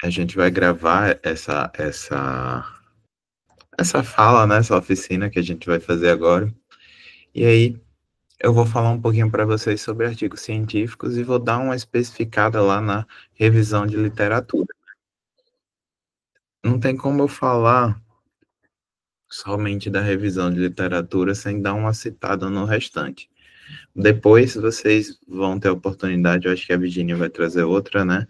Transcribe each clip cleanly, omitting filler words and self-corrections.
A gente vai gravar essa fala, né, essa oficina que a gente vai fazer agora. E aí, eu vou falar um pouquinho para vocês sobre artigos científicos e vou dar uma especificada lá na revisão de literatura. Não tem como eu falar somente da revisão de literatura sem dar uma citada no restante. Depois vocês vão ter a oportunidade, eu acho que a Virginia vai trazer outra, né,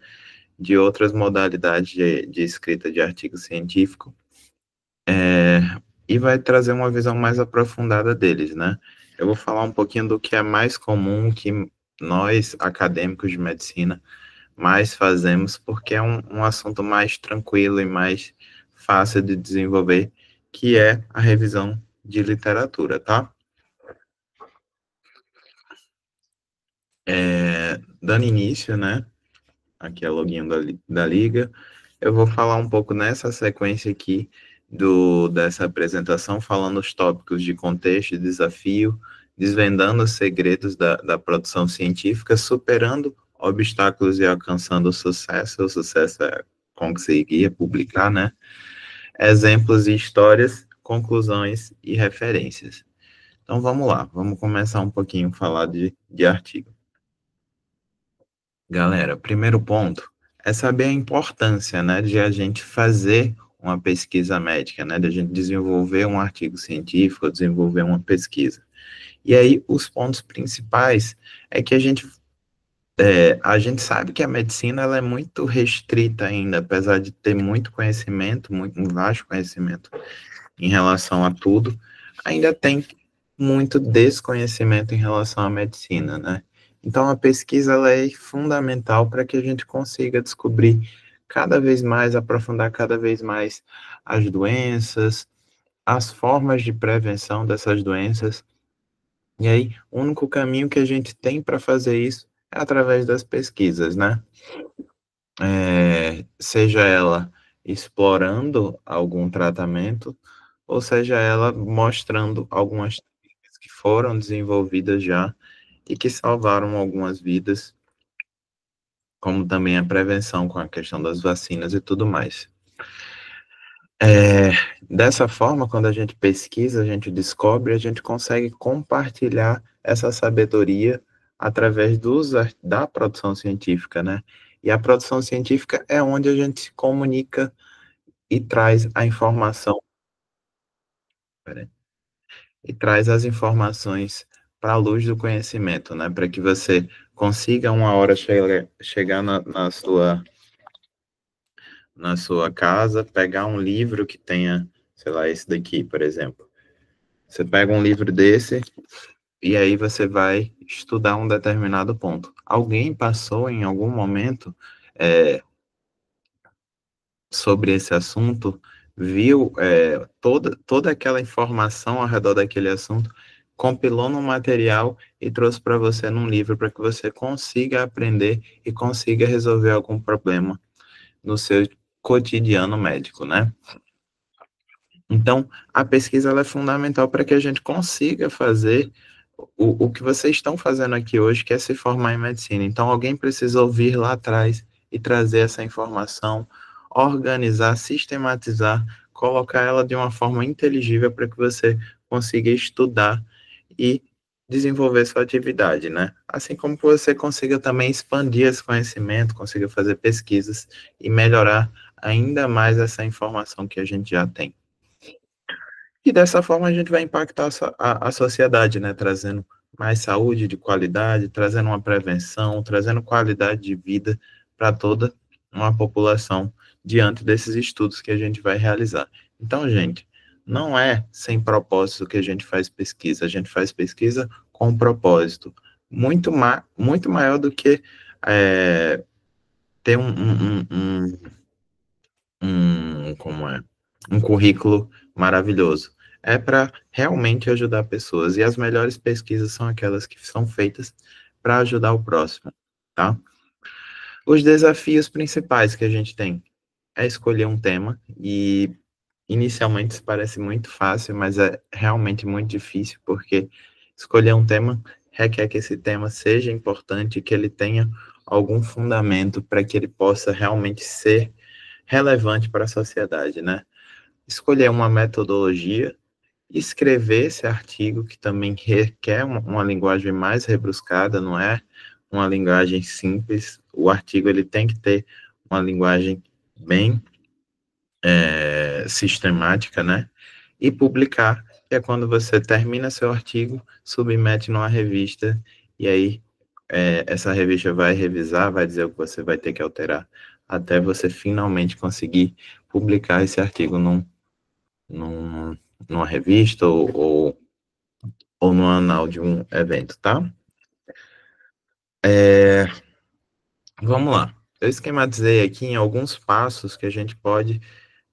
de outras modalidades de escrita de artigo científico, é, e vai trazer uma visão mais aprofundada deles, né? Eu vou falar um pouquinho do que é mais comum, que nós, acadêmicos de medicina, mais fazemos, porque é um assunto mais tranquilo e mais fácil de desenvolver, que é a revisão de literatura, tá? Dando início, né? Aqui é o login da Liga. Eu vou falar um pouco nessa sequência aqui dessa apresentação, falando os tópicos de contexto e desafio, desvendando os segredos da produção científica, superando obstáculos e alcançando o sucesso. O sucesso é conseguir publicar, né? Exemplos e histórias, conclusões e referências. Então vamos lá, vamos começar um pouquinho a falar de artigo. Galera, primeiro ponto é saber a importância, né, de a gente fazer uma pesquisa médica, né, de a gente desenvolver um artigo científico, desenvolver uma pesquisa. E aí, os pontos principais é que a gente sabe que a medicina ela é muito restrita ainda, apesar de ter muito conhecimento, muito, um vasto conhecimento em relação a tudo, ainda tem muito desconhecimento em relação à medicina, né? Então, a pesquisa ela é fundamental para que a gente consiga descobrir cada vez mais, aprofundar cada vez mais as doenças, as formas de prevenção dessas doenças. E aí, o único caminho que a gente tem para fazer isso é através das pesquisas, né? Seja ela explorando algum tratamento, ou seja ela mostrando algumas técnicas que foram desenvolvidas já e que salvaram algumas vidas, como também a prevenção com a questão das vacinas e tudo mais. Dessa forma, quando a gente pesquisa, a gente descobre, a gente consegue compartilhar essa sabedoria através da produção científica, né? E a produção científica é onde a gente se comunica e traz a informação, peraí, e traz as informações para a luz do conhecimento, né? Para que você consiga uma hora chegar na sua casa, pegar um livro que tenha, sei lá, esse daqui, por exemplo. Você pega um livro desse e aí você vai estudar um determinado ponto. Alguém passou em algum momento sobre esse assunto, viu toda aquela informação ao redor daquele assunto, compilou num material e trouxe para você num livro para que você consiga aprender e consiga resolver algum problema no seu cotidiano médico, né? Então, a pesquisa ela é fundamental para que a gente consiga fazer o que vocês estão fazendo aqui hoje, que é se formar em medicina. Então, alguém precisa ouvir lá atrás e trazer essa informação, organizar, sistematizar, colocar ela de uma forma inteligível para que você consiga estudar e desenvolver sua atividade, né? Assim como que você consiga também expandir esse conhecimento, consiga fazer pesquisas e melhorar ainda mais essa informação que a gente já tem. E dessa forma a gente vai impactar a sociedade, né? Trazendo mais saúde de qualidade, trazendo uma prevenção, trazendo qualidade de vida para toda uma população diante desses estudos que a gente vai realizar. Então, gente, não é sem propósito que a gente faz pesquisa com propósito, muito maior do que ter como é, um currículo maravilhoso. É para realmente ajudar pessoas. E as melhores pesquisas são aquelas que são feitas para ajudar o próximo, tá? Os desafios principais que a gente tem é escolher um tema e inicialmente isso parece muito fácil, mas é realmente muito difícil porque escolher um tema requer que esse tema seja importante, que ele tenha algum fundamento para que ele possa realmente ser relevante para a sociedade, né? Escolher uma metodologia, escrever esse artigo, que também requer uma linguagem mais rebuscada, não é uma linguagem simples. O artigo ele tem que ter uma linguagem bem sistemática, né? E publicar, que é quando você termina seu artigo, submete numa revista, e aí essa revista vai revisar, vai dizer o que você vai ter que alterar, até você finalmente conseguir publicar esse artigo numa revista ou no anal de um evento, tá? Vamos lá. Eu esquematizei aqui em alguns passos que a gente pode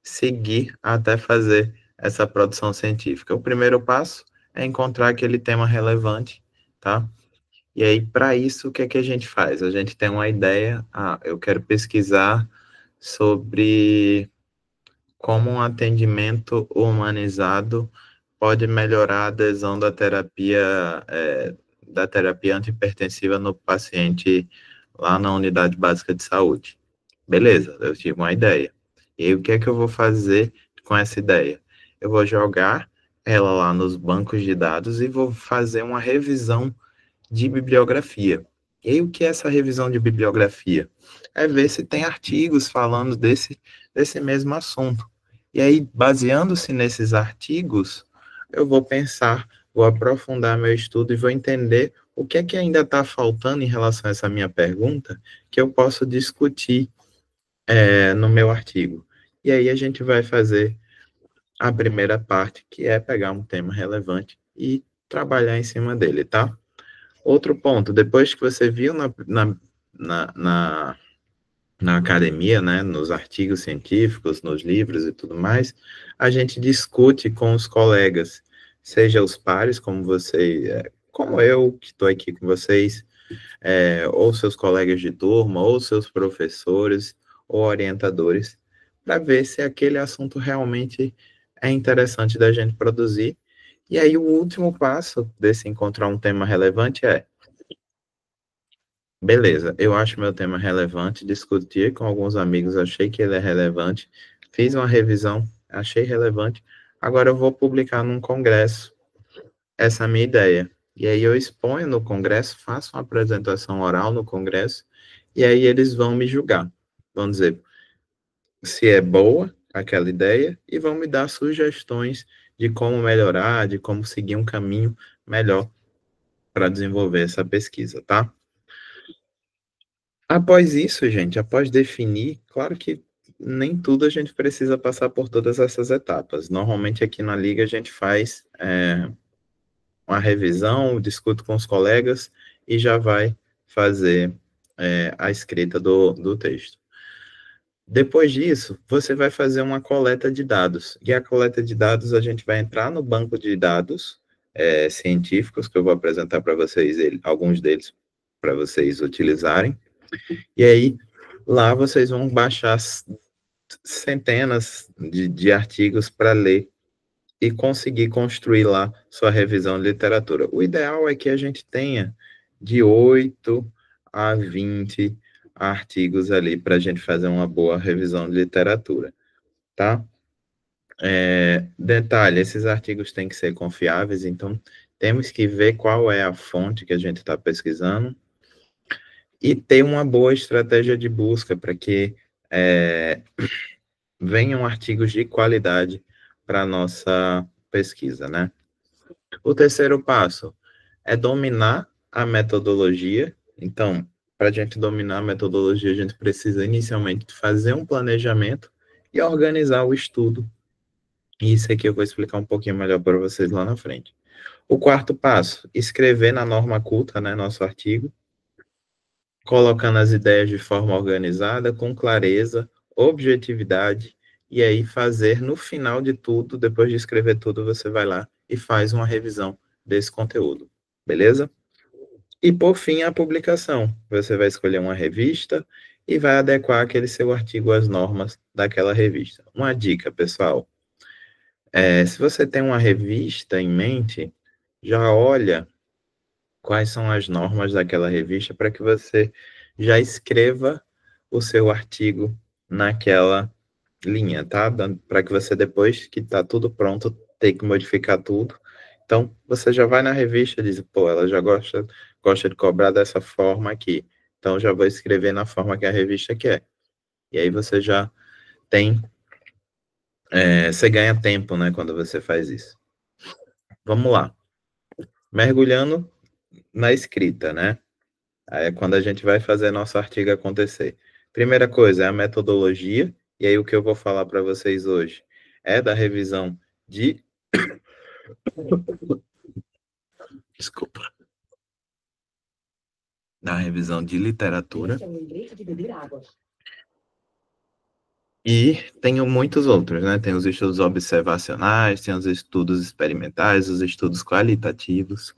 seguir até fazer essa produção científica. O primeiro passo é encontrar aquele tema relevante, tá? E aí, para isso, o que é que a gente faz? A gente tem uma ideia, eu quero pesquisar sobre como um atendimento humanizado pode melhorar a adesão da terapia antihipertensiva no paciente lá na unidade básica de saúde. Beleza, eu tive uma ideia. E aí, o que é que eu vou fazer com essa ideia? Eu vou jogar ela lá nos bancos de dados e vou fazer uma revisão de bibliografia. E aí, o que é essa revisão de bibliografia? É ver se tem artigos falando desse mesmo assunto. E aí, baseando-se nesses artigos, eu vou pensar, vou aprofundar meu estudo e vou entender o que é que ainda está faltando em relação a essa minha pergunta que eu posso discutir no meu artigo. E aí a gente vai fazer a primeira parte, que é pegar um tema relevante e trabalhar em cima dele, tá? Outro ponto, depois que você viu na academia, né, nos artigos científicos, nos livros e tudo mais, a gente discute com os colegas, seja os pares, como você, como eu, que estou aqui com vocês, ou seus colegas de turma, ou seus professores, ou orientadores, para ver se aquele assunto realmente é interessante da gente produzir. E aí, o último passo desse encontrar um tema relevante beleza, eu acho meu tema relevante, discuti com alguns amigos, achei que ele é relevante, fiz uma revisão, achei relevante, agora eu vou publicar num congresso essa minha ideia. E aí eu exponho no congresso, faço uma apresentação oral no congresso, e aí eles vão me julgar. Vão dizer se é boa aquela ideia e vão me dar sugestões de como melhorar, de como seguir um caminho melhor para desenvolver essa pesquisa, tá? Após isso, gente, após definir, claro que nem tudo a gente precisa passar por todas essas etapas. Normalmente aqui na Liga a gente faz uma revisão, discute com os colegas e já vai fazer a escrita do texto. Depois disso, você vai fazer uma coleta de dados. E a coleta de dados, a gente vai entrar no banco de dados científicos, que eu vou apresentar para vocês, alguns deles, para vocês utilizarem. E aí, lá vocês vão baixar centenas de artigos para ler e conseguir construir lá sua revisão de literatura. O ideal é que a gente tenha de 8 a 20 artigos ali para a gente fazer uma boa revisão de literatura, tá? Detalhe, esses artigos têm que ser confiáveis, então temos que ver qual é a fonte que a gente está pesquisando e ter uma boa estratégia de busca para que venham artigos de qualidade para a nossa pesquisa, né? O terceiro passo é dominar a metodologia. Então, para a gente dominar a metodologia, a gente precisa inicialmente fazer um planejamento e organizar o estudo. Isso aqui eu vou explicar um pouquinho melhor para vocês lá na frente. O quarto passo, escrever na norma culta, né, nosso artigo, colocando as ideias de forma organizada, com clareza, objetividade, e aí fazer no final de tudo, depois de escrever tudo, você vai lá e faz uma revisão desse conteúdo, beleza? E por fim, a publicação. Você vai escolher uma revista e vai adequar aquele seu artigo às normas daquela revista. Uma dica, pessoal, se você tem uma revista em mente, já olha quais são as normas daquela revista para que você já escreva o seu artigo naquela linha, tá? Para que você depois que tá tudo pronto, tem que modificar tudo. Então, você já vai na revista e diz, pô, ela já gosta de cobrar dessa forma aqui. Então, já vou escrever na forma que a revista quer. E aí você já tem, você ganha tempo, né, quando você faz isso. Vamos lá. Mergulhando na escrita, né? Aí é quando a gente vai fazer nosso artigo acontecer. Primeira coisa é a metodologia, e aí o que eu vou falar para vocês hoje é da revisão de, desculpa, da revisão de literatura. E tenho muitos outros, né? Tem os estudos observacionais, tem os estudos experimentais, os estudos qualitativos.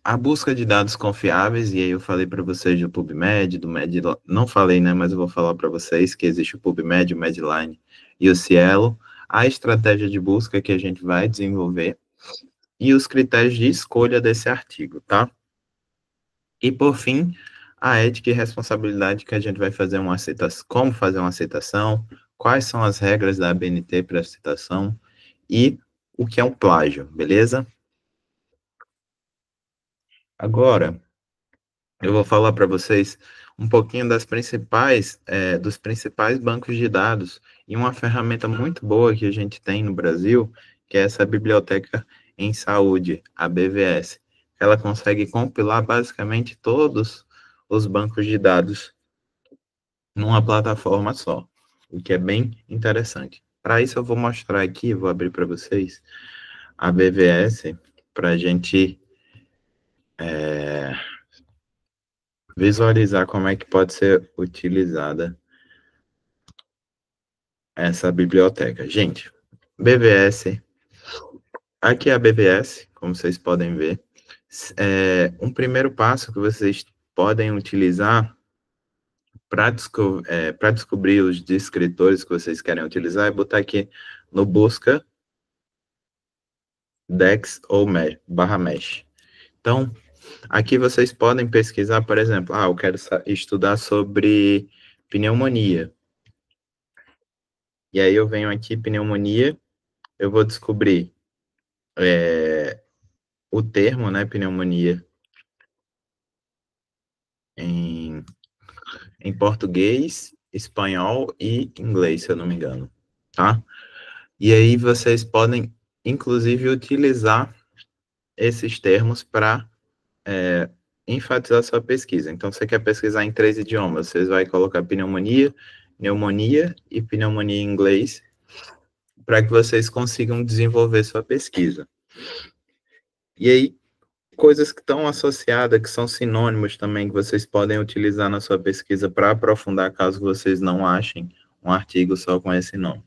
A busca de dados confiáveis, e aí eu falei para vocês do PubMed, do Medline, não falei, né, mas eu vou falar para vocês que existe o PubMed, o Medline e o Cielo, a estratégia de busca que a gente vai desenvolver e os critérios de escolha desse artigo, tá? E por fim, a ética e responsabilidade que a gente vai fazer uma citação, como fazer uma citação, quais são as regras da ABNT para a citação e o que é um plágio, beleza? Agora, eu vou falar para vocês um pouquinho dos principais bancos de dados e uma ferramenta muito boa que a gente tem no Brasil, que é essa Biblioteca em Saúde, a BVS. Ela consegue compilar basicamente todos os bancos de dados numa plataforma só, o que é bem interessante. Para isso, eu vou mostrar aqui, vou abrir para vocês a BVS, para a gente visualizar como é que pode ser utilizada essa biblioteca. Gente, BVS, aqui é a BVS, como vocês podem ver. Um primeiro passo que vocês podem utilizar para descobrir os descritores que vocês querem utilizar é botar aqui no busca Dex ou barra mesh. Então, aqui vocês podem pesquisar, por exemplo, eu quero estudar sobre pneumonia. E aí eu venho aqui, pneumonia, eu vou descobrir o termo, né, pneumonia, em, em português, espanhol e inglês, se eu não me engano, tá? E aí vocês podem, inclusive, utilizar esses termos para enfatizar sua pesquisa. Então, você quer pesquisar em 3 idiomas, você vai colocar pneumonia, pneumonia e pneumonia em inglês, para que vocês consigam desenvolver sua pesquisa. E aí, coisas que estão associadas, que são sinônimos também, que vocês podem utilizar na sua pesquisa para aprofundar, caso vocês não achem um artigo só com esse nome.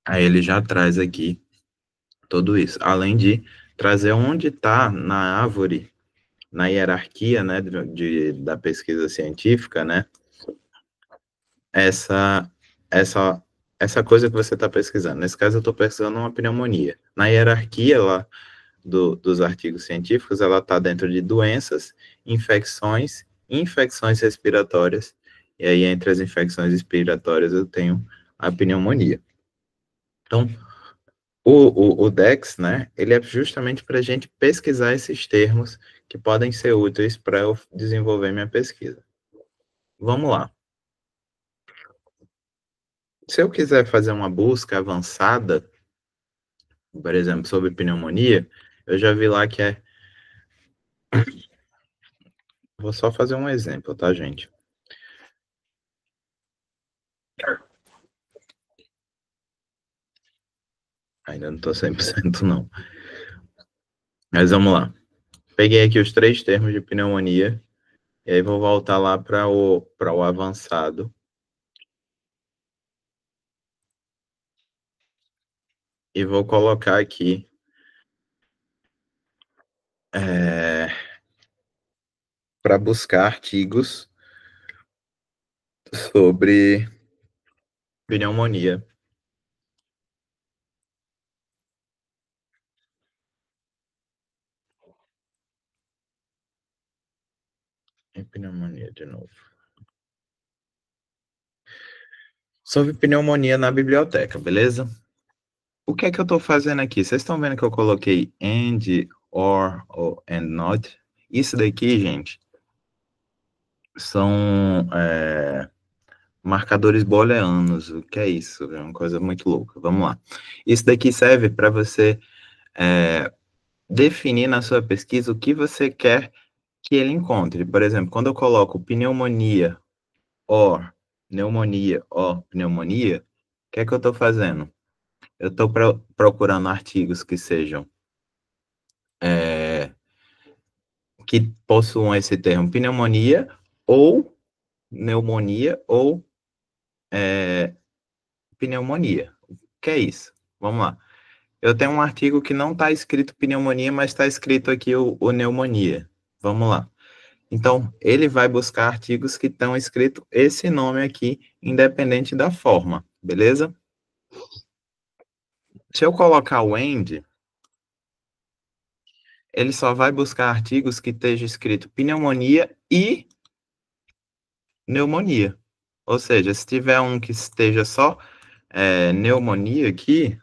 Aí ele já traz aqui tudo isso, além de trazer onde está na árvore, na hierarquia, né, da pesquisa científica, né, essa, essa, essa coisa que você está pesquisando. Nesse caso, eu estou pesquisando uma pneumonia. Na hierarquia lá dos artigos científicos, ela está dentro de doenças, infecções respiratórias, e aí entre as infecções respiratórias eu tenho a pneumonia. Então, o DEX, né, ele é justamente para a gente pesquisar esses termos que podem ser úteis para eu desenvolver minha pesquisa. Vamos lá. Se eu quiser fazer uma busca avançada, por exemplo, sobre pneumonia, eu já vi lá que vou só fazer um exemplo, tá, gente? Ainda não estou 100% não. Mas vamos lá. Peguei aqui os 3 termos de pneumonia, e aí vou voltar lá para o avançado. E vou colocar aqui para buscar artigos sobre pneumonia. E pneumonia de novo. Sobre pneumonia na biblioteca, beleza? O que é que eu estou fazendo aqui? Vocês estão vendo que eu coloquei and, or and not? Isso daqui, gente, são marcadores booleanos. O que é isso? É uma coisa muito louca. Vamos lá. Isso daqui serve para você definir na sua pesquisa o que você quer que ele encontre. Por exemplo, quando eu coloco pneumonia, or pneumonia, or pneumonia, o que é que eu estou fazendo? Eu estou procurando artigos que sejam que possuam esse termo pneumonia ou pneumonia ou pneumonia. O que é isso? Vamos lá. Eu tenho um artigo que não está escrito pneumonia, mas está escrito aqui o pneumonia. Vamos lá. Então, ele vai buscar artigos que estão escrito esse nome aqui, independente da forma, beleza? Se eu colocar o AND, ele só vai buscar artigos que esteja escrito pneumonia e pneumonia. Ou seja, se tiver um que esteja só pneumonia aqui,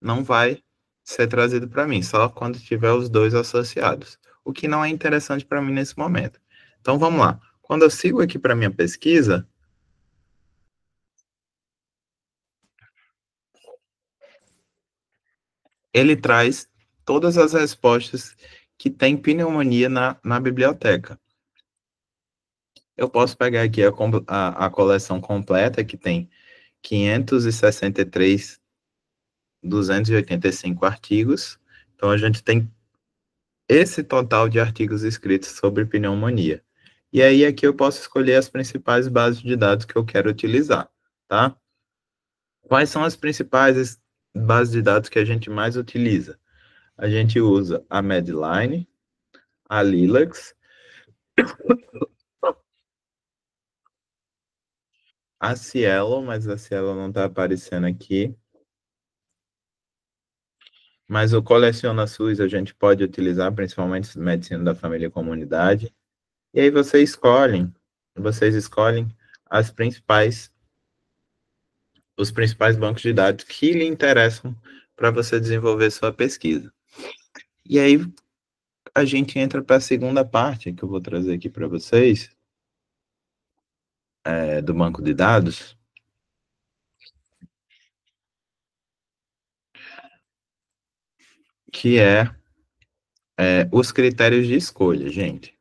não vai ser trazido para mim, só quando tiver os dois associados. O que não é interessante para mim nesse momento. Então, vamos lá. Quando eu sigo aqui para minha pesquisa, ele traz todas as respostas que tem pneumonia na biblioteca. Eu posso pegar aqui a coleção completa, que tem 563, 285 artigos. Então, a gente tem esse total de artigos escritos sobre pneumonia. E aí, aqui eu posso escolher as principais bases de dados que eu quero utilizar, tá? Quais são as principais bases de dados que a gente mais utiliza? A gente usa a Medline, a Lilacs, a Cielo, mas a Cielo não está aparecendo aqui. Mas o Coleciona SUS a gente pode utilizar, principalmente medicina da família e comunidade. E aí vocês escolhem os principais bancos de dados que lhe interessam para você desenvolver sua pesquisa. E aí a gente entra para a segunda parte que eu vou trazer aqui para vocês, do banco de dados, que os critérios de escolha, gente.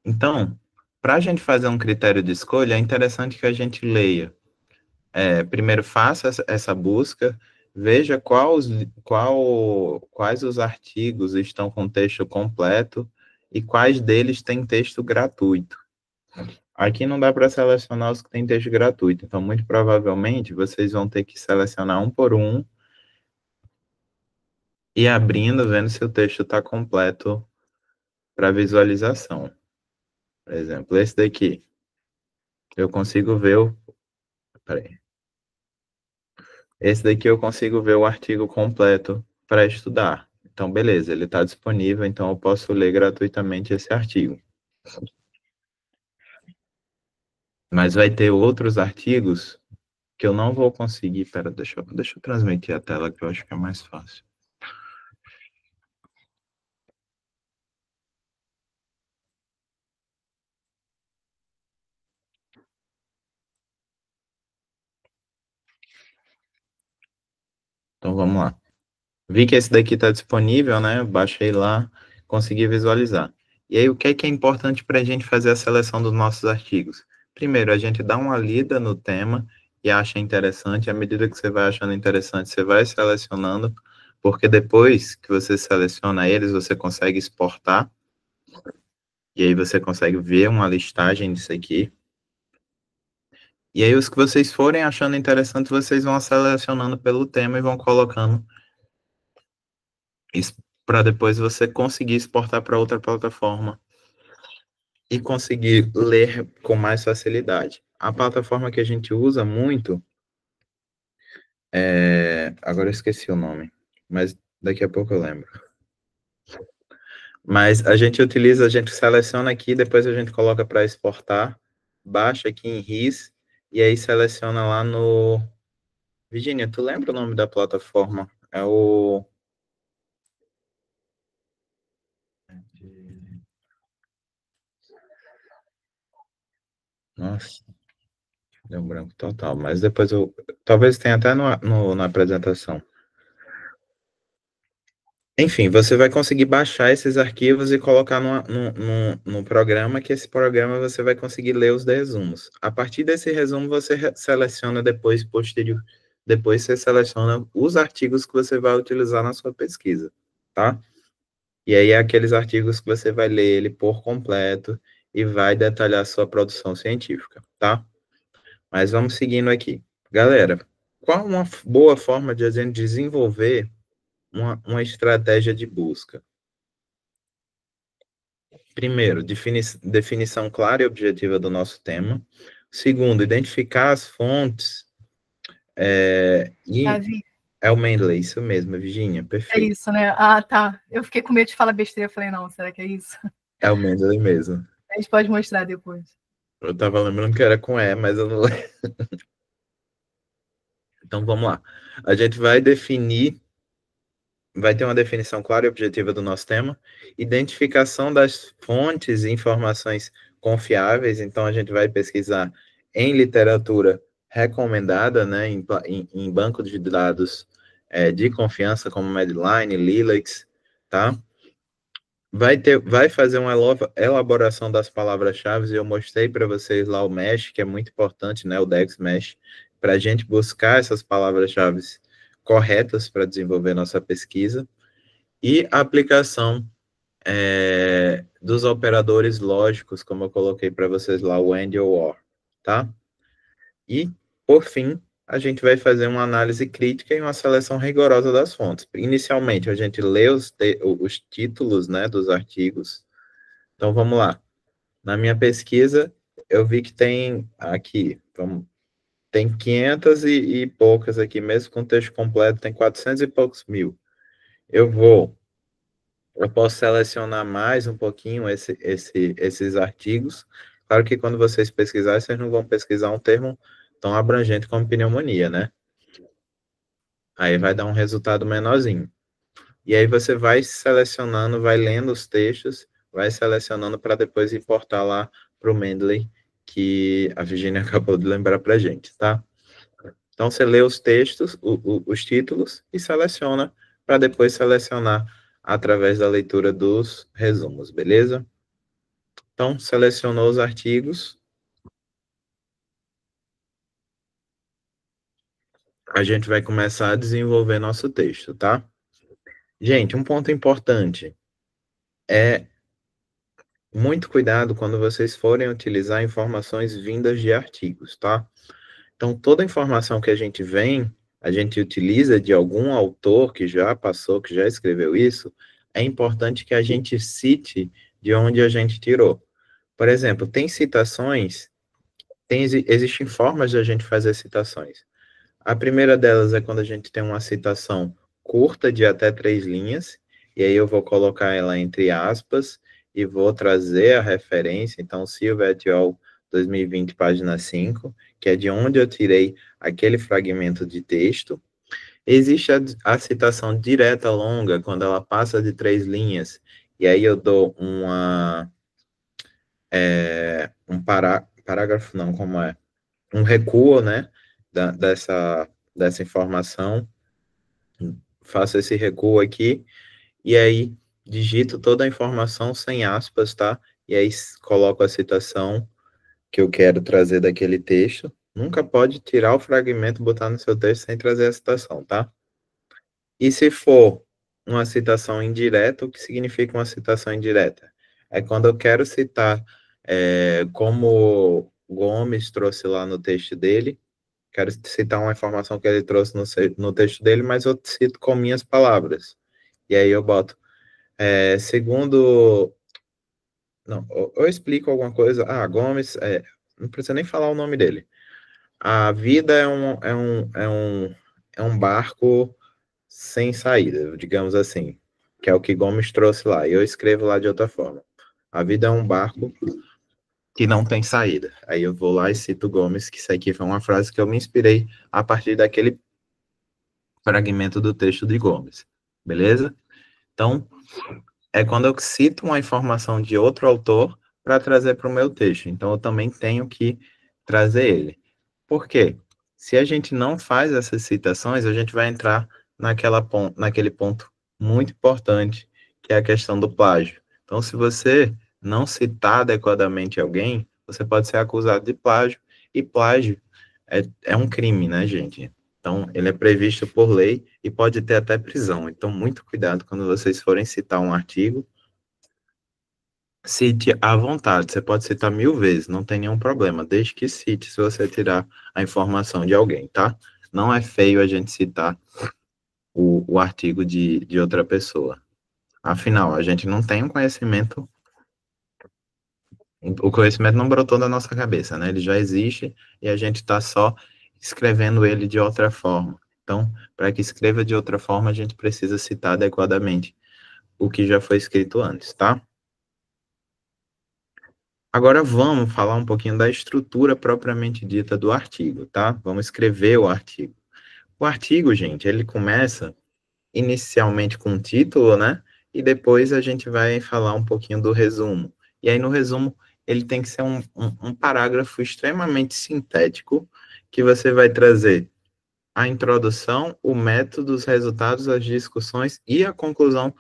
Então, para a gente fazer um critério de escolha, é interessante que a gente leia. Primeiro, faça essa busca, veja quais os artigos estão com texto completo e quais deles têm texto gratuito. Aqui não dá para selecionar os que têm texto gratuito, então, muito provavelmente, vocês vão ter que selecionar um por um e abrindo, vendo se o texto está completo para visualização. Por exemplo, esse daqui, eu consigo ver peraí. Esse daqui eu consigo ver o artigo completo para estudar. Então, beleza, ele está disponível, então eu posso ler gratuitamente esse artigo. Mas vai ter outros artigos que eu não vou conseguir. Pera, deixa eu transmitir a tela, que eu acho que é mais fácil. Então, vamos lá. Vi que esse daqui está disponível, né? Baixei lá, consegui visualizar. E aí, o que é importante para a gente fazer a seleção dos nossos artigos? Primeiro, a gente dá uma lida no tema e acha interessante. À medida que você vai achando interessante, você vai selecionando, porque depois que você seleciona eles, você consegue exportar. E aí você consegue ver uma listagem disso aqui. E aí, os que vocês forem achando interessante, vocês vão selecionando pelo tema e vão colocando para depois você conseguir exportar para outra plataforma e conseguir ler com mais facilidade. A plataforma que a gente usa muito agora eu esqueci o nome, mas daqui a pouco eu lembro. Mas a gente utiliza, a gente seleciona aqui, depois a gente coloca para exportar, baixa aqui em RIS, e aí seleciona lá no... Virginia, tu lembra o nome da plataforma? É o... Nossa, deu um branco total, mas depois eu... Talvez tenha até na apresentação. Enfim, você vai conseguir baixar esses arquivos e colocar no programa, que esse programa você vai conseguir ler os resumos. A partir desse resumo, você seleciona depois, depois você seleciona os artigos que você vai utilizar na sua pesquisa, tá? E aí é aqueles artigos que você vai ler ele por completo e vai detalhar a sua produção científica, tá? Mas vamos seguindo aqui. Galera, qual uma boa forma de a gente desenvolver uma estratégia de busca? Primeiro, definição clara e objetiva do nosso tema. Segundo, identificar as fontes. E Davi, é o Mendeley, isso mesmo, Virginia, é perfeito. isso, né? Ah, tá. Eu fiquei com medo de falar besteira. Eu falei, não, será que é isso? É o Mendeley mesmo. A gente pode mostrar depois. Eu tava lembrando que era com E, mas eu não lembro. Então vamos lá. A gente vai definir, vai ter uma definição clara e objetiva do nosso tema, identificação das fontes e informações confiáveis, então a gente vai pesquisar em literatura recomendada, né, em banco de dados de confiança, como Medline, Lilacs, tá? Vai fazer uma elaboração das palavras-chave, e eu mostrei para vocês lá o Mesh, que é muito importante, né, o Dex Mesh, para a gente buscar essas palavras-chave corretas para desenvolver nossa pesquisa, e a aplicação dos operadores lógicos, como eu coloquei para vocês lá, o AND ou OR, tá? E, por fim, a gente vai fazer uma análise crítica e uma seleção rigorosa das fontes. Inicialmente, a gente lê os títulos, né, dos artigos. Então, vamos lá. Na minha pesquisa, eu vi que tem aqui, tem 500 e poucas aqui, mesmo com o texto completo, tem 400 e poucos mil. Eu posso selecionar mais um pouquinho esses artigos. Claro que quando vocês pesquisarem, vocês não vão pesquisar um termo tão abrangente como pneumonia, né? Aí vai dar um resultado menorzinho. E aí você vai selecionando, vai lendo os textos, vai selecionando para depois importar lá para o Mendeley, que a Virginia acabou de lembrar para a gente, tá? Então você lê os textos, os títulos e seleciona para depois selecionar através da leitura dos resumos, beleza? Então, selecionou os artigos, a gente vai começar a desenvolver nosso texto, tá? Gente, um ponto importante é muito cuidado quando vocês forem utilizar informações vindas de artigos, tá? Então, toda informação que a gente utiliza de algum autor que já passou, que já escreveu isso, é importante que a gente cite de onde a gente tirou. Por exemplo, tem citações, existem formas de a gente fazer citações. A primeira delas é quando a gente tem uma citação curta de até 3 linhas, e aí eu vou colocar ela entre aspas e vou trazer a referência, então Silva et al. 2020, página 5, que é de onde eu tirei aquele fragmento de texto. Existe a citação direta longa, quando ela passa de 3 linhas, e aí eu dou parágrafo, não, como é? Um recuo, né, dessa informação, faço esse recuo aqui, e aí digito toda a informação sem aspas, tá? E aí coloco a citação que eu quero trazer daquele texto. Nunca pode tirar o fragmento e botar no seu texto sem trazer a citação, tá? E se for uma citação indireta, o que significa uma citação indireta? É quando eu quero citar, como Gomes trouxe lá no texto dele, quero citar uma informação que ele trouxe no texto dele, mas eu cito com minhas palavras. E aí eu boto, segundo... Não, eu explico alguma coisa. Ah, Gomes, não precisa nem falar o nome dele. A vida é um barco sem saída, digamos assim. que é o que Gomes trouxe lá, e eu escrevo lá de outra forma. A vida é um barco que não tem saída. Aí eu vou lá e cito Gomes, que isso aqui foi uma frase que eu me inspirei a partir daquele fragmento do texto de Gomes. Beleza? Então, é quando eu cito uma informação de outro autor para trazer para o meu texto. Então, eu também tenho que trazer ele. Por quê? Se a gente não faz essas citações, a gente vai entrar naquele ponto muito importante, que é a questão do plágio. Então, se você não citar adequadamente alguém, você pode ser acusado de plágio, e plágio é um crime, né, gente? Então, ele é previsto por lei e pode ter até prisão. Então, muito cuidado quando vocês forem citar um artigo. Cite à vontade, você pode citar 1000 vezes, não tem nenhum problema, desde que cite se você tirar a informação de alguém, tá? Não é feio a gente citar o artigo de outra pessoa. Afinal, a gente não tem um conhecimento, o conhecimento não brotou da nossa cabeça, né? Ele já existe e a gente está só escrevendo ele de outra forma. Então, para que escreva de outra forma, a gente precisa citar adequadamente o que já foi escrito antes, tá? Agora vamos falar um pouquinho da estrutura propriamente dita do artigo, tá? Vamos escrever o artigo. O artigo, gente, ele começa inicialmente com o título, né? E depois a gente vai falar um pouquinho do resumo. E aí no resumo ele tem que ser um parágrafo extremamente sintético, que você vai trazer a introdução, o método, os resultados, as discussões e a conclusão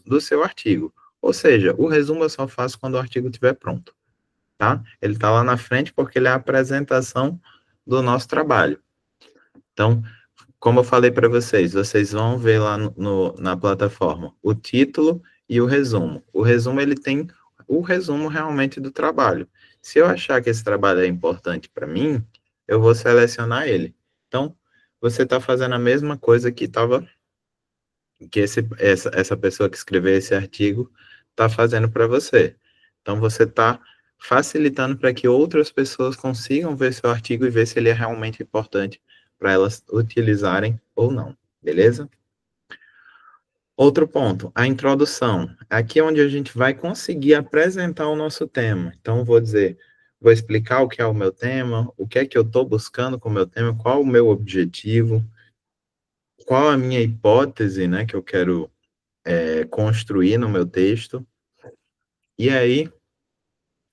do seu artigo. Ou seja, o resumo eu só faço quando o artigo estiver pronto, tá? Ele está lá na frente porque ele é a apresentação do nosso trabalho. Então, como eu falei para vocês, vocês vão ver lá na plataforma o título e o resumo. O resumo, ele tem o resumo realmente do trabalho. Se eu achar que esse trabalho é importante para mim, eu vou selecionar ele. Então, você está fazendo a mesma coisa que essa pessoa que escreveu esse artigo está fazendo para você. Então, você está facilitando para que outras pessoas consigam ver seu artigo e ver se ele é realmente importante para elas utilizarem ou não, beleza? Outro ponto, a introdução. Aqui é onde a gente vai conseguir apresentar o nosso tema. Então, vou explicar o que é o meu tema, o que é que eu estou buscando com o meu tema, qual o meu objetivo, qual a minha hipótese, né, que eu quero construir no meu texto. E aí,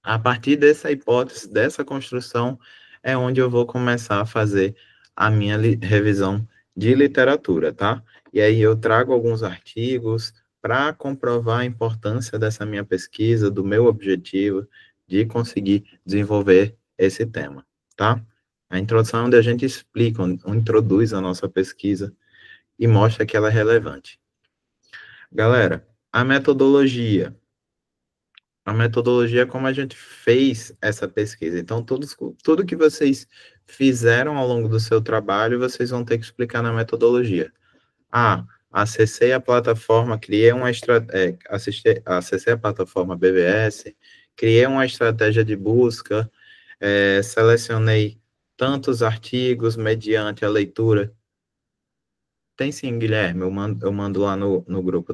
a partir dessa hipótese, dessa construção, é onde eu vou começar a fazer a minha revisão de literatura, tá? E aí eu trago alguns artigos para comprovar a importância dessa minha pesquisa, do meu objetivo de conseguir desenvolver esse tema, tá? A introdução é onde a gente explica, onde introduz a nossa pesquisa e mostra que ela é relevante. Galera, a metodologia. A metodologia é como a gente fez essa pesquisa. Então, tudo que vocês fizeram ao longo do seu trabalho, vocês vão ter que explicar na metodologia. Acessei a plataforma, criei uma estratégia, acessei a plataforma BBS, criei uma estratégia de busca, selecionei tantos artigos mediante a leitura. Tem sim, Guilherme, eu mando lá no grupo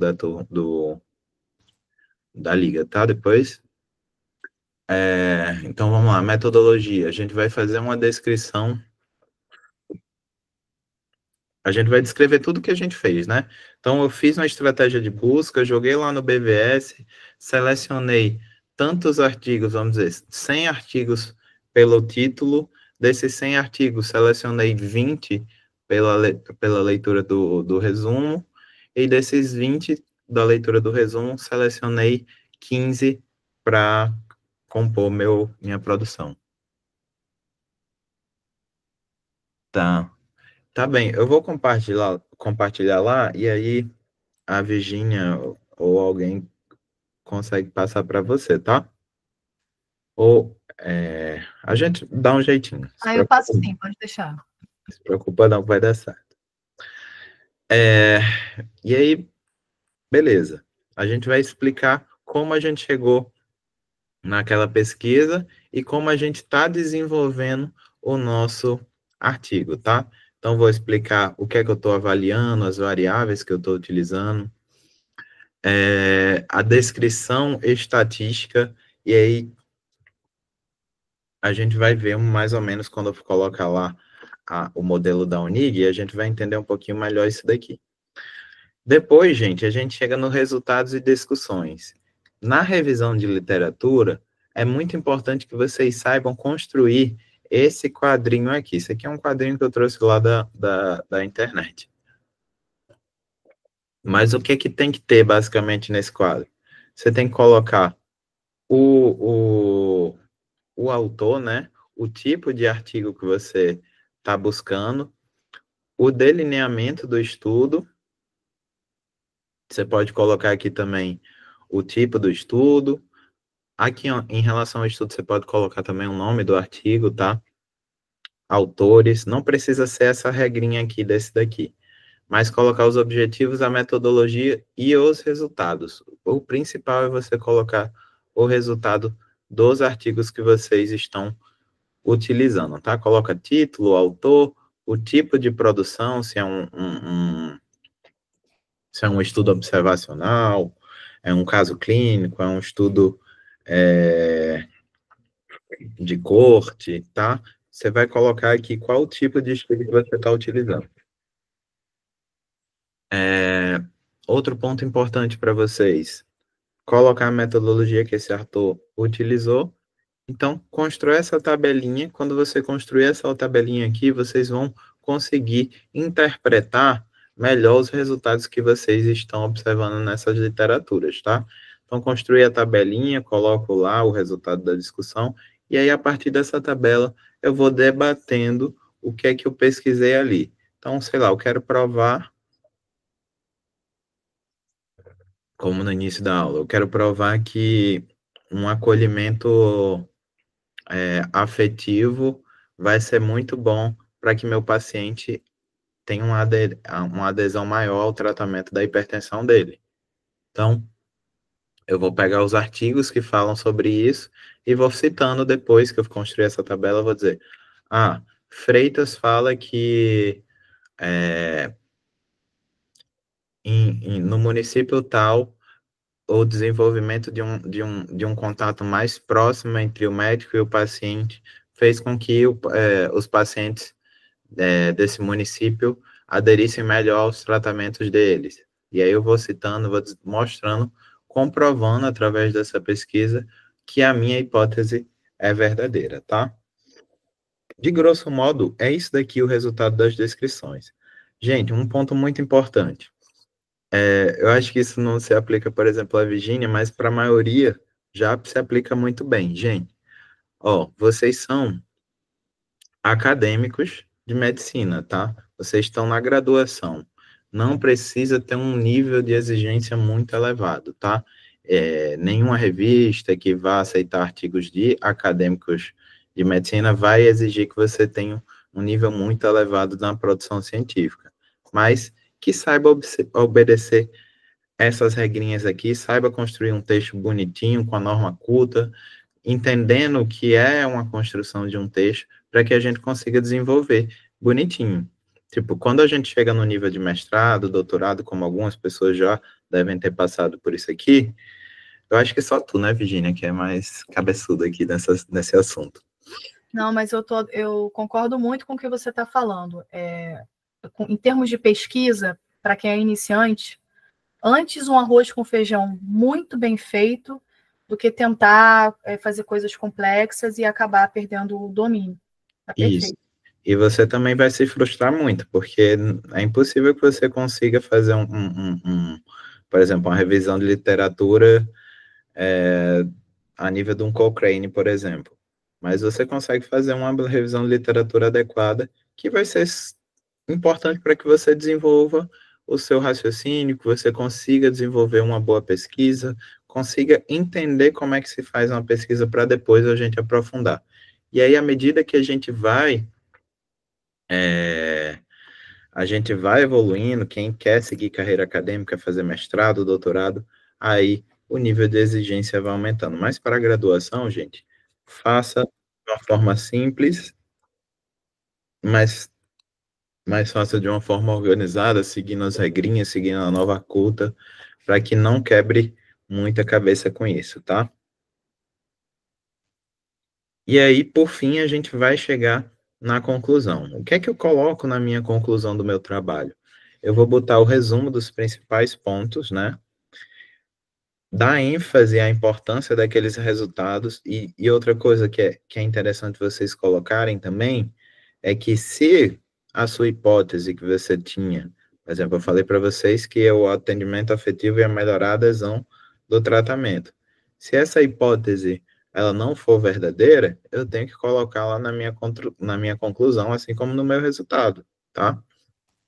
da Liga, tá? Depois. Então vamos lá, metodologia. A gente vai fazer uma descrição. A gente vai descrever tudo que a gente fez, né? Então eu fiz uma estratégia de busca, joguei lá no BVS, selecionei tantos artigos, vamos dizer, 100 artigos pelo título. Desses 100 artigos, selecionei 20 pela leitura do resumo. E desses 20 da leitura do resumo, selecionei 15 para compor minha produção. Tá, tá bem. Eu vou compartilhar lá e aí a Virgínia ou alguém consegue passar para você, tá? Ou a gente dá um jeitinho. Eu passo sim, pode deixar. Se preocupa não, vai dar certo. E aí, beleza. A gente vai explicar como a gente chegou naquela pesquisa e como a gente está desenvolvendo o nosso artigo, tá? Então, vou explicar o que é que eu estou avaliando, as variáveis que eu estou utilizando. a descrição estatística, e aí a gente vai ver mais ou menos quando eu colocar lá o modelo da UNIG, a gente vai entender um pouquinho melhor isso daqui. Depois, gente, a gente chega nos resultados e discussões. Na revisão de literatura, é muito importante que vocês saibam construir esse quadrinho aqui. Isso aqui é um quadrinho que eu trouxe lá da internet. Mas o que que tem que ter, basicamente, nesse quadro? Você tem que colocar o autor, né? O tipo de artigo que você está buscando, o delineamento do estudo. Você pode colocar aqui também o tipo do estudo. Aqui, ó, em relação ao estudo, você pode colocar também o nome do artigo, tá? Autores. Não precisa ser essa regrinha aqui desse daqui, mas colocar os objetivos, a metodologia e os resultados. O principal é você colocar o resultado dos artigos que vocês estão utilizando, tá? Coloca título, autor, o tipo de produção, se é um estudo observacional, é um caso clínico, é um estudo de corte, tá? Você vai colocar aqui qual tipo de estudo que você está utilizando. Outro ponto importante para vocês, colocar a metodologia que esse autor utilizou. Então, constrói essa tabelinha. Quando você construir essa tabelinha aqui, vocês vão conseguir interpretar melhor os resultados que vocês estão observando nessas literaturas, tá? Então, construir a tabelinha, coloco lá o resultado da discussão, e aí, a partir dessa tabela, eu vou debatendo o que é que eu pesquisei ali. Então, sei lá, eu quero provar, como no início da aula, eu quero provar que um acolhimento afetivo vai ser muito bom para que meu paciente tenha uma adesão maior ao tratamento da hipertensão dele. Então, eu vou pegar os artigos que falam sobre isso e vou citando depois que eu construir essa tabela, eu vou dizer, Freitas fala que no município tal, o desenvolvimento de um contato mais próximo entre o médico e o paciente fez com que os pacientes desse município aderissem melhor aos tratamentos deles. E aí eu vou citando, vou mostrando, comprovando através dessa pesquisa que a minha hipótese é verdadeira, tá? De grosso modo, é isso daqui o resultado das descrições. Gente, um ponto muito importante. Eu acho que isso não se aplica, por exemplo, à Virgínia, mas para a maioria já se aplica muito bem. Gente, vocês são acadêmicos de medicina, tá? Vocês estão na graduação. Não precisa ter um nível de exigência muito elevado, tá? Nenhuma revista que vá aceitar artigos de acadêmicos de medicina vai exigir que você tenha um nível muito elevado na produção científica, mas que saiba obedecer essas regrinhas aqui, saiba construir um texto bonitinho, com a norma culta, entendendo o que é uma construção de um texto, para que a gente consiga desenvolver bonitinho. Tipo, quando a gente chega no nível de mestrado, doutorado, como algumas pessoas já devem ter passado por isso aqui, eu acho que só tu, né, Virginia, que é mais cabeçuda aqui nesse assunto. Não, mas eu concordo muito com o que você está falando. Em termos de pesquisa, para quem é iniciante, antes um arroz com feijão muito bem feito do que tentar fazer coisas complexas e acabar perdendo o domínio. Tá perfeito. Isso. E você também vai se frustrar muito, porque é impossível que você consiga fazer por exemplo, uma revisão de literatura a nível de um Cochrane, por exemplo. Mas você consegue fazer uma revisão de literatura adequada, que vai ser importante para que você desenvolva o seu raciocínio, que você consiga desenvolver uma boa pesquisa, consiga entender como é que se faz uma pesquisa para depois a gente aprofundar. E aí, à medida que a gente vai evoluindo, quem quer seguir carreira acadêmica, fazer mestrado, doutorado, aí o nível de exigência vai aumentando. Mas para a graduação, gente, faça de uma forma simples, mas faça de uma forma organizada, seguindo as regrinhas, seguindo a nova culta, para que não quebre muita cabeça com isso, tá? E aí, por fim, a gente vai chegar na conclusão. O que é que eu coloco na minha conclusão do meu trabalho? Eu vou botar o resumo dos principais pontos, né? Dar ênfase à importância daqueles resultados. E outra coisa que é interessante vocês colocarem também é que se a sua hipótese que você tinha, por exemplo, eu falei para vocês que o atendimento afetivo ia melhorar a adesão do tratamento. Se essa hipótese ela não for verdadeira, eu tenho que colocar lá na minha conclusão, assim como no meu resultado, tá?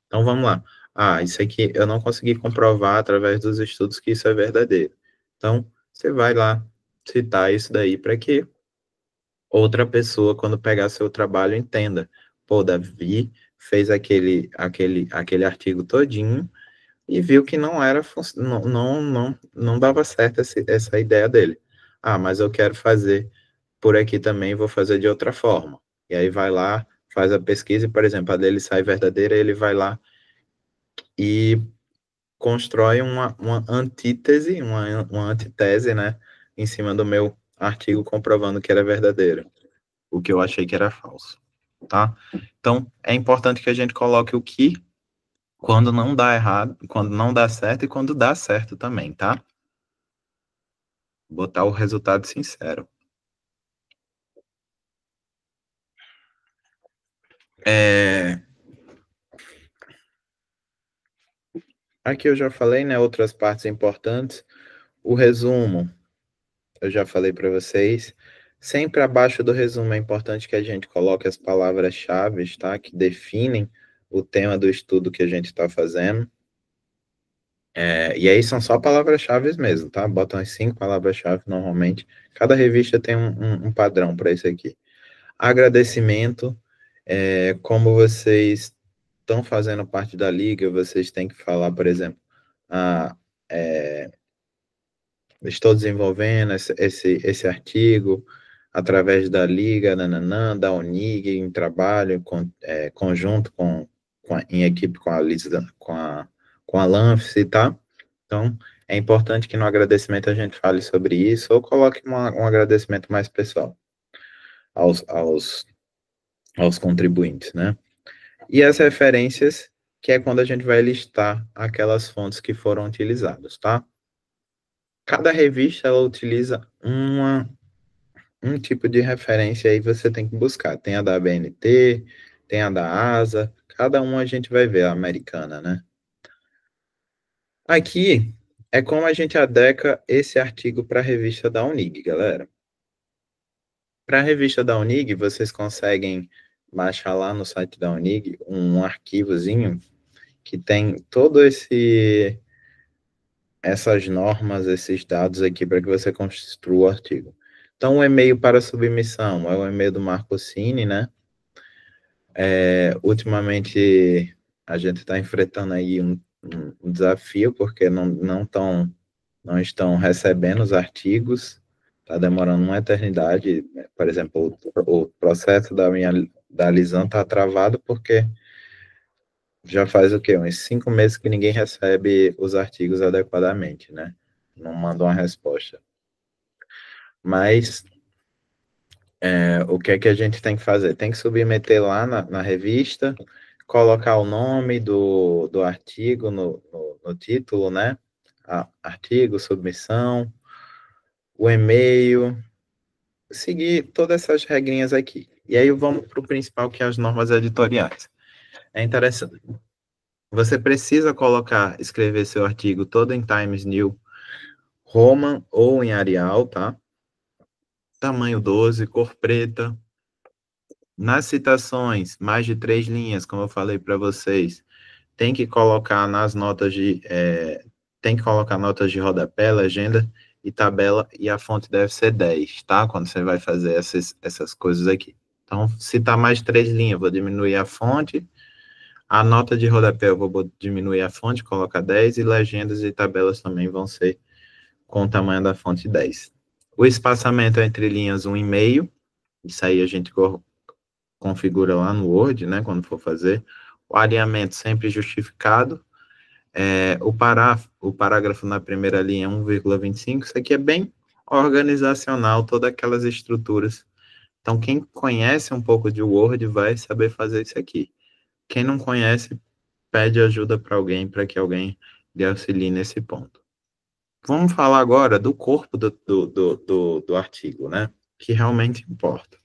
Então vamos lá. Ah, isso aqui eu não consegui comprovar através dos estudos que isso é verdadeiro. Então, você vai lá citar isso daí para que outra pessoa, quando pegar seu trabalho, entenda. Pô, Davi fez aquele artigo todinho e viu que não era, não dava certo essa ideia dele. Ah, mas eu quero fazer por aqui também, vou fazer de outra forma. E aí vai lá, faz a pesquisa e, por exemplo, a dele sai verdadeira, ele vai lá e constrói uma antítese, uma antitese, né, em cima do meu artigo comprovando que era verdadeiro, o que eu achei que era falso, tá? Então, é importante que a gente coloque o que quando não dá errado, quando não dá certo e quando dá certo também, tá? Botar o resultado sincero. Aqui eu já falei, né, outras partes importantes. O resumo, eu já falei para vocês. Sempre abaixo do resumo é importante que a gente coloque as palavras-chave, tá? Que definem o tema do estudo que a gente está fazendo. E aí são só palavras-chave mesmo, tá? Botam as 5 palavras-chave normalmente. Cada revista tem um padrão para isso aqui. Agradecimento. Como vocês estão fazendo parte da liga, vocês têm que falar, por exemplo, ah, estou desenvolvendo esse artigo através da Liga, nananã, da Unig, em trabalho conjunto em equipe com a Lisa, com a Lanfse, tá? Então, é importante que no agradecimento a gente fale sobre isso, ou coloque um agradecimento mais pessoal aos, aos, aos contribuintes, né? E as referências, que é quando a gente vai listar aquelas fontes que foram utilizadas, tá? Cada revista, ela utiliza um tipo de referência aí você tem que buscar. Tem a da ABNT, tem a da ASA, cada uma a gente vai ver, a americana, né? Aqui é como a gente adequa esse artigo para a revista da Unig, galera. Para a revista da Unig, vocês conseguem baixar lá no site da Unig um arquivozinho que tem todo essas normas, esses dados aqui para que você construa o artigo. Então, o e-mail para submissão é o e-mail do Marcocini, né? Ultimamente, a gente está enfrentando aí um desafio, porque não estão recebendo os artigos, está demorando uma eternidade. Por exemplo, o processo da Lisan está travado porque já faz o quê? Uns 5 meses que ninguém recebe os artigos adequadamente, né? Não manda uma resposta. Mas o que é que a gente tem que fazer? Tem que submeter lá na revista, colocar o nome do artigo no título, né? Artigo, submissão, o e-mail, seguir todas essas regrinhas aqui. E aí vamos para o principal, que é as normas editoriais. É interessante. Você precisa escrever seu artigo todo em Times New Roman ou em Arial, tá? Tamanho 12, cor preta. Nas citações, mais de 3 linhas, como eu falei para vocês, tem que colocar tem que colocar notas de rodapé, legenda e tabela, e a fonte deve ser 10, tá? Quando você vai fazer essas coisas aqui. Então, se tá mais de 3 linhas, vou diminuir a fonte, a nota de rodapé eu vou diminuir a fonte, colocar 10, e legendas e tabelas também vão ser com o tamanho da fonte 10. O espaçamento entre linhas 1,5, isso aí a gente configura lá no Word, né, quando for fazer. O alinhamento sempre justificado. O parágrafo na primeira linha é 1,25, isso aqui é bem organizacional, todas aquelas estruturas. Então, quem conhece um pouco de Word vai saber fazer isso aqui. Quem não conhece, pede ajuda para alguém, para que alguém lhe auxilie nesse ponto. Vamos falar agora do corpo do artigo, né? Que realmente importa.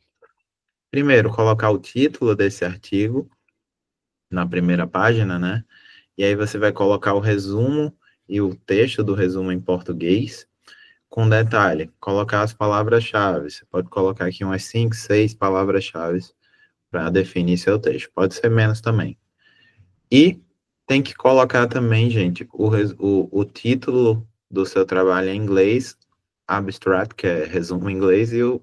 Primeiro, colocar o título desse artigo na primeira página, né? E aí você vai colocar o resumo e o texto do resumo em português, com detalhe, colocar as palavras-chave. Você pode colocar aqui umas 5, 6 palavras-chave para definir seu texto. Pode ser menos também. E tem que colocar também, gente, o título do seu trabalho em inglês, abstract, que é resumo em inglês, e o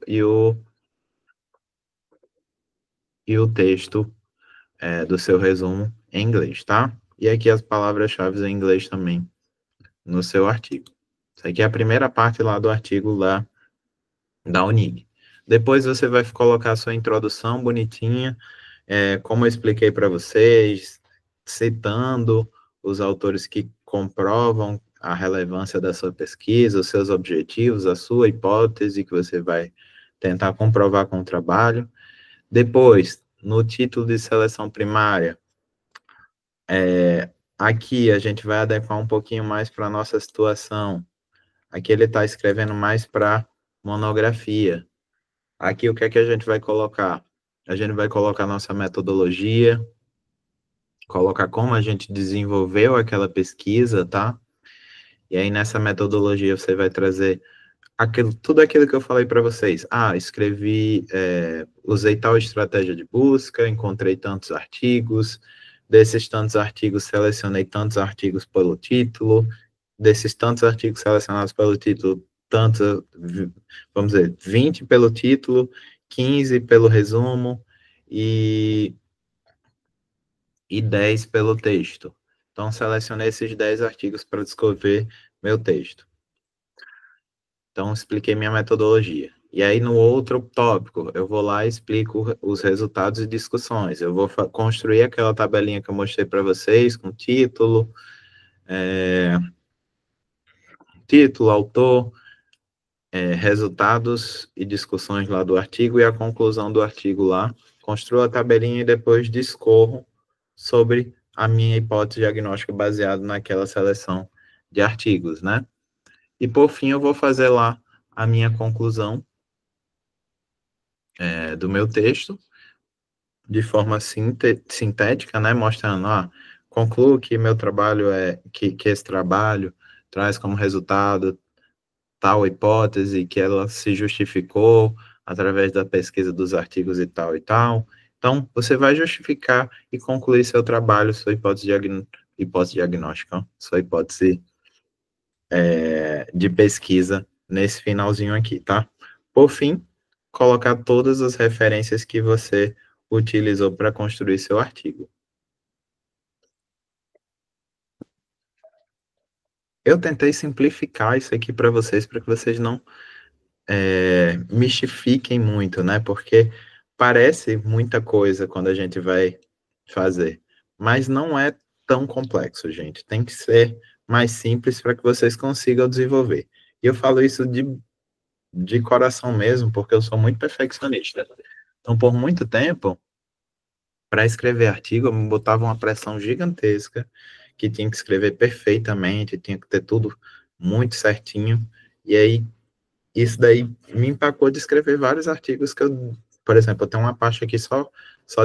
texto do seu resumo em inglês, tá? E aqui as palavras-chave em inglês também no seu artigo. Isso aqui é a primeira parte lá do artigo lá da Unig. Depois você vai colocar a sua introdução bonitinha, como eu expliquei para vocês, citando os autores que comprovam a relevância da sua pesquisa, os seus objetivos, a sua hipótese que você vai tentar comprovar com o trabalho. Depois, no título de seleção primária, aqui a gente vai adequar um pouquinho mais para a nossa situação. Aqui ele está escrevendo mais para monografia. Aqui o que é que a gente vai colocar? A gente vai colocar nossa metodologia, colocar como a gente desenvolveu aquela pesquisa, tá? E aí nessa metodologia você vai trazer tudo aquilo que eu falei para vocês. Escrevi, usei tal estratégia de busca, encontrei tantos artigos, desses tantos artigos selecionei tantos artigos pelo título, desses tantos artigos selecionados pelo título, tantos, vamos dizer, 20 pelo título, 15 pelo resumo e 10 pelo texto. Então, selecionei esses 10 artigos para descrever meu texto. Então, expliquei minha metodologia. E aí, no outro tópico, eu vou lá e explico os resultados e discussões. Eu vou construir aquela tabelinha que eu mostrei para vocês, com título, autor, resultados e discussões lá do artigo e a conclusão do artigo lá. Construo a tabelinha e depois discorro sobre a minha hipótese diagnóstica baseada naquela seleção de artigos, né? E, por fim, eu vou fazer lá a minha conclusão do meu texto, de forma sintética, né? Mostrando, concluo que meu trabalho que esse trabalho traz como resultado tal hipótese, que ela se justificou através da pesquisa dos artigos e tal e tal. Então, você vai justificar e concluir seu trabalho, sua hipótese diagnóstica, sua hipótese de pesquisa nesse finalzinho aqui, tá? Por fim, colocar todas as referências que você utilizou para construir seu artigo. Eu tentei simplificar isso aqui para vocês que vocês não mistifiquem muito, né? Porque parece muita coisa quando a gente vai fazer, mas não é tão complexo, gente. Tem que ser mais simples para que vocês consigam desenvolver. E eu falo isso de coração mesmo, porque eu sou muito perfeccionista. Então, por muito tempo, para escrever artigo, eu me botava uma pressão gigantesca, que tinha que escrever perfeitamente, tinha que ter tudo muito certinho. E aí, isso daí me empacou de escrever vários artigos que eu, por exemplo, eu tenho uma parte aqui só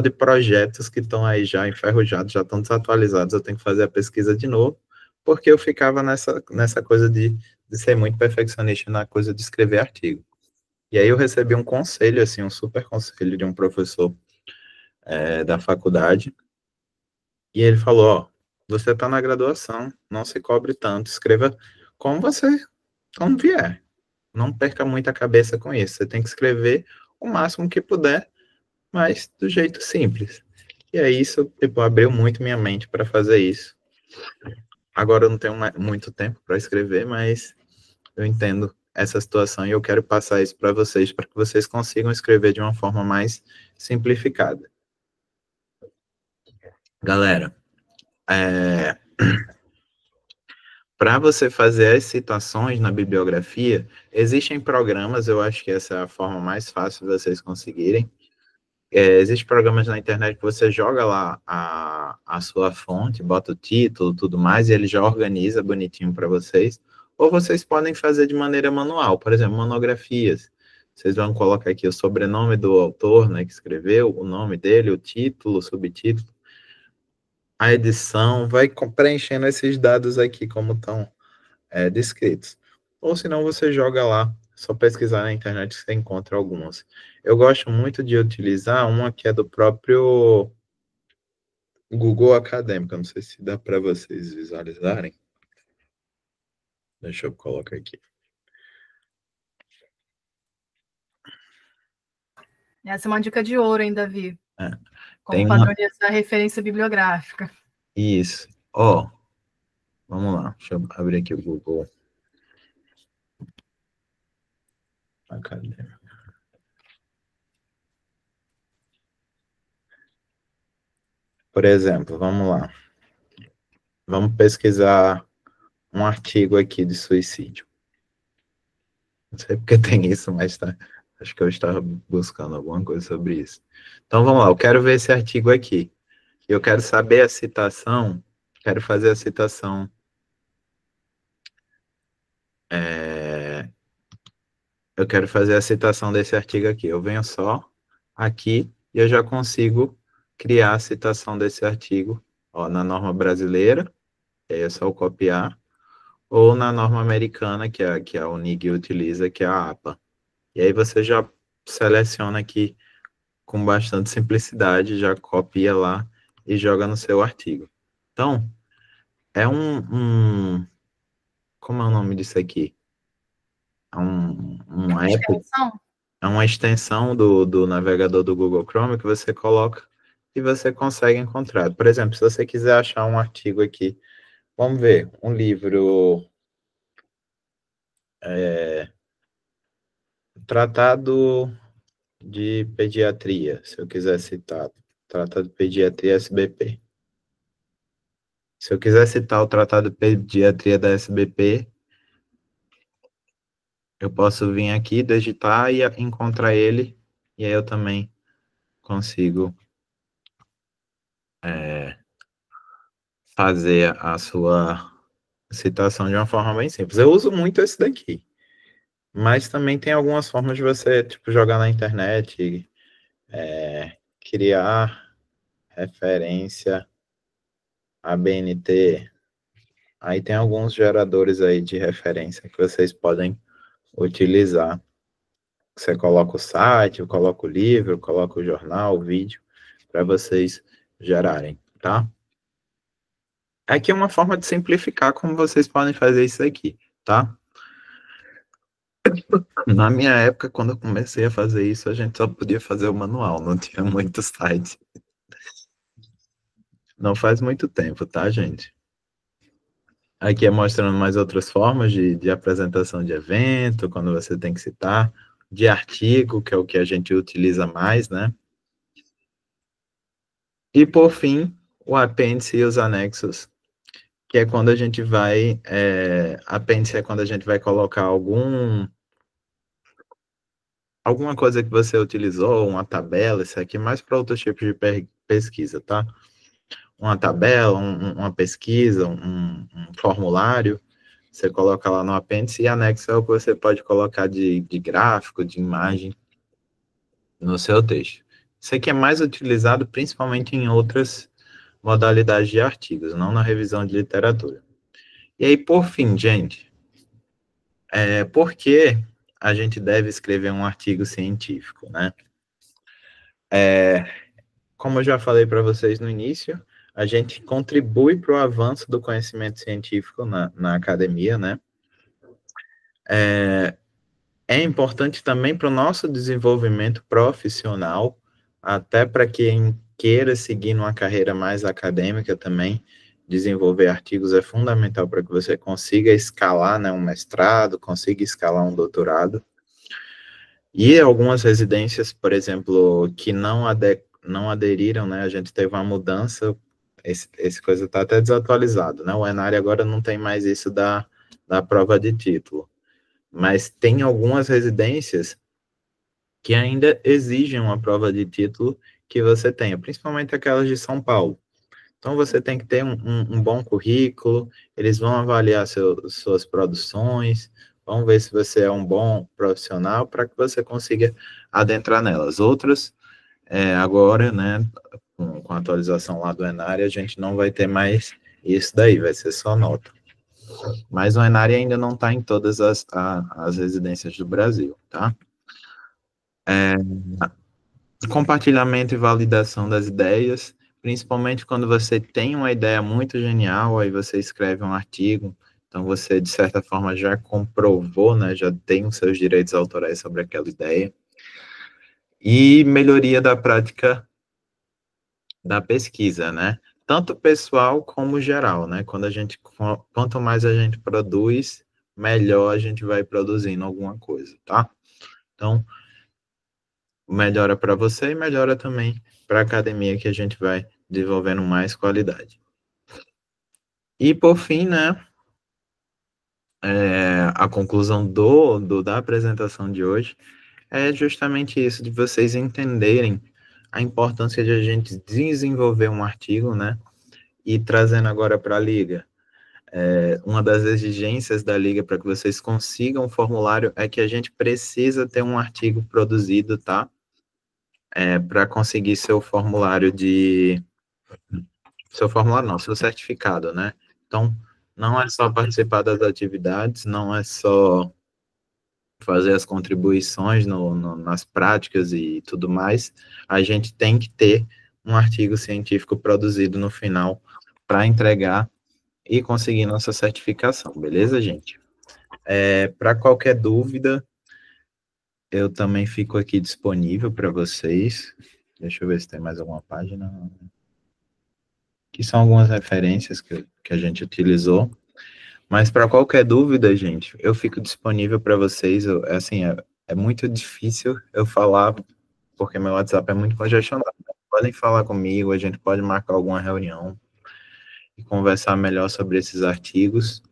de projetos que estão aí já enferrujados, já estão desatualizados, eu tenho que fazer a pesquisa de novo, porque eu ficava nessa coisa de ser muito perfeccionista na coisa de escrever artigo. E aí eu recebi um conselho, assim, um super conselho de um professor da faculdade, e ele falou, você está na graduação, não se cobre tanto, escreva como vier. Não perca muita cabeça com isso. Você tem que escrever o máximo que puder, mas do jeito simples. E aí isso, tipo, abriu muito minha mente para fazer isso. Agora eu não tenho muito tempo para escrever, mas eu entendo essa situação e eu quero passar isso para vocês que vocês consigam escrever de uma forma mais simplificada. Galera, Para você fazer as citações na bibliografia, existem programas, eu acho que essa é a forma mais fácil de vocês conseguirem. Existem programas na internet que você joga lá a sua fonte, bota o título, tudo mais, e ele já organiza bonitinho para vocês. Ou vocês podem fazer de maneira manual, por exemplo, monografias. Vocês vão colocar aqui o sobrenome do autor, né, que escreveu, o nome dele, o título, o subtítulo, a edição, vai preenchendo esses dados aqui como estão descritos. Ou senão você joga lá, só pesquisar na internet que você encontra algumas. Eu gosto muito de utilizar uma que é do próprio Google Acadêmico, não sei se dá para vocês visualizarem. Deixa eu colocar aqui. Essa é uma dica de ouro, hein, Davi? Como Tem padronizar a referência bibliográfica. Isso. Ó, vamos lá. Deixa eu abrir aqui o Google Acadêmico. Por exemplo, vamos lá. Vamos pesquisar um artigo aqui de suicídio. Não sei porque tem isso, mas tá. Acho que eu estava buscando alguma coisa sobre isso. Então vamos lá, eu quero ver esse artigo aqui. Eu quero saber a citação, quero fazer a citação. Eu quero fazer a citação desse artigo aqui. Eu venho só aqui e eu já consigo criar a citação desse artigo, ó, na norma brasileira, e aí é só eu copiar, ou na norma americana, que a UNIG utiliza, que é a APA. E aí você já seleciona aqui com bastante simplicidade, já copia lá e joga no seu artigo. Então, é como é o nome disso aqui? É um app, é uma extensão do navegador do Google Chrome que você coloca e você consegue encontrar. Por exemplo, se você quiser achar um artigo aqui, vamos ver, um livro Tratado de Pediatria, se eu quiser citar, Tratado de Pediatria SBP. Se eu quiser citar o Tratado de Pediatria da SBP, eu posso vir aqui, digitar e encontrar ele, e aí eu também consigo fazer a sua citação de uma forma bem simples. Eu uso muito esse daqui, mas também tem algumas formas de você, tipo, jogar na internet, criar referência ABNT. Aí tem alguns geradores aí de referência que vocês podem utilizar. Você coloca o site, coloca o livro, coloca o jornal, o vídeo, para vocês gerarem, tá? Aqui é uma forma de simplificar como vocês podem fazer isso aqui, tá? Na minha época, quando eu comecei a fazer isso, a gente só podia fazer o manual, não tinha muito site. Não faz muito tempo, tá, gente? Aqui é mostrando mais outras formas de apresentação de evento, quando você tem que citar, de artigo, que é o que a gente utiliza mais, né? E, por fim, o apêndice e os anexos, que é quando a gente vai, apêndice é quando a gente vai colocar alguma coisa que você utilizou, uma tabela, isso aqui é mais para outros tipos de pesquisa, tá? Uma tabela, uma pesquisa, um formulário, você coloca lá no apêndice e anexo é o que você pode colocar de gráfico, de imagem no seu texto. Isso aqui é mais utilizado principalmente em outras modalidades de artigos, não na revisão de literatura. E aí, por fim, gente, por que a gente deve escrever um artigo científico, né? Como eu já falei para vocês no início, a gente contribui para o avanço do conhecimento científico na academia, né? É importante também para o nosso desenvolvimento profissional, até para quem queira seguir numa carreira mais acadêmica também, desenvolver artigos é fundamental para que você consiga escalar, né, um mestrado, consiga escalar um doutorado. E algumas residências, por exemplo, que não aderiram, né, a gente teve uma mudança esse coisa está até desatualizado, né? O Enário agora não tem mais isso da prova de título. Mas tem algumas residências que ainda exigem uma prova de título que você tenha, principalmente aquelas de São Paulo. Então, você tem que ter um bom currículo, eles vão avaliar suas produções, vão ver se você é um bom profissional para que você consiga adentrar nelas. Outras, agora, né, com a atualização lá do Enari, a gente não vai ter mais isso daí, vai ser só nota. Mas o Enari ainda não está em todas as residências do Brasil, tá? Compartilhamento e validação das ideias, principalmente quando você tem uma ideia muito genial, aí você escreve um artigo, então você, de certa forma, já comprovou, né, já tem os seus direitos autorais sobre aquela ideia. E melhoria da prática da pesquisa, né? Tanto pessoal como geral, né? Quanto mais a gente produz, melhor a gente vai produzindo alguma coisa, tá? Então, melhora para você e melhora também para a academia, que a gente vai desenvolvendo mais qualidade. E, por fim, né, a conclusão da apresentação de hoje é justamente isso, de vocês entenderem a importância de a gente desenvolver um artigo, né, e trazendo agora para a Liga. Uma das exigências da Liga para que vocês consigam um formulário é que a gente precisa ter um artigo produzido, tá? Para conseguir seu formulário seu certificado, né? Então, não é só participar das atividades, não é só fazer as contribuições nas práticas e tudo mais, a gente tem que ter um artigo científico produzido no final para entregar e conseguir nossa certificação, beleza, gente? Para qualquer dúvida, eu também fico aqui disponível para vocês. Deixa eu ver se tem mais alguma página. Que são algumas referências que a gente utilizou. Mas para qualquer dúvida, gente, eu fico disponível para vocês. Assim, é muito difícil eu falar, porque meu WhatsApp é muito congestionado. Podem falar comigo, a gente pode marcar alguma reunião e conversar melhor sobre esses artigos.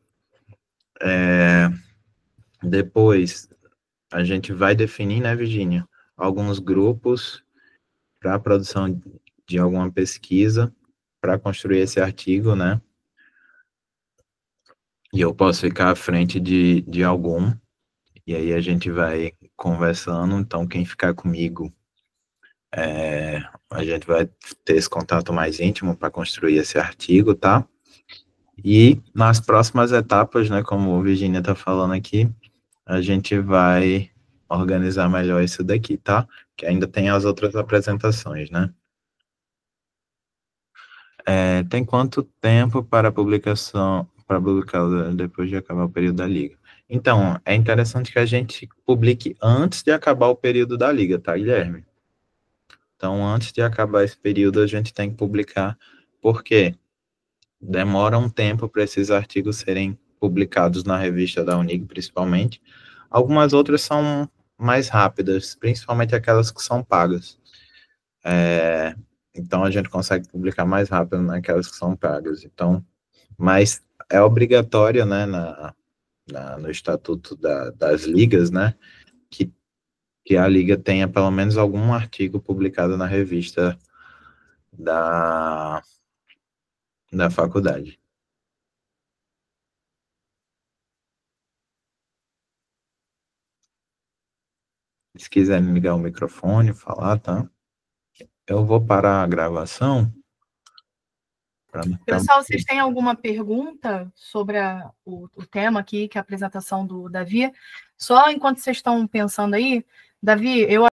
Depois, a gente vai definir, né, Virginia, alguns grupos para a produção de alguma pesquisa para construir esse artigo, né? E eu posso ficar à frente de algum, e aí a gente vai conversando. Então, quem ficar comigo, a gente vai ter esse contato mais íntimo para construir esse artigo, tá? E nas próximas etapas, né, como a Virginia está falando aqui, a gente vai organizar melhor isso daqui, tá? Que ainda tem as outras apresentações, né? Tem quanto tempo para publicação, para publicar depois de acabar o período da liga? Então, é interessante que a gente publique antes de acabar o período da liga, tá, Guilherme? Então, antes de acabar esse período, a gente tem que publicar, porque demora um tempo para esses artigos serem publicados na revista da Unig, principalmente. Algumas outras são mais rápidas, principalmente aquelas que são pagas. Então, a gente consegue publicar mais rápido naquelas que são pagas. Então, mas é obrigatório, né, no estatuto das ligas, né, que a liga tenha pelo menos algum artigo publicado na revista da faculdade. Se quiserem ligar o microfone, falar, tá? Eu vou parar a gravação. Pessoal, vocês têm alguma pergunta sobre o tema aqui, que é a apresentação do Davi? Só enquanto vocês estão pensando aí, Davi, eu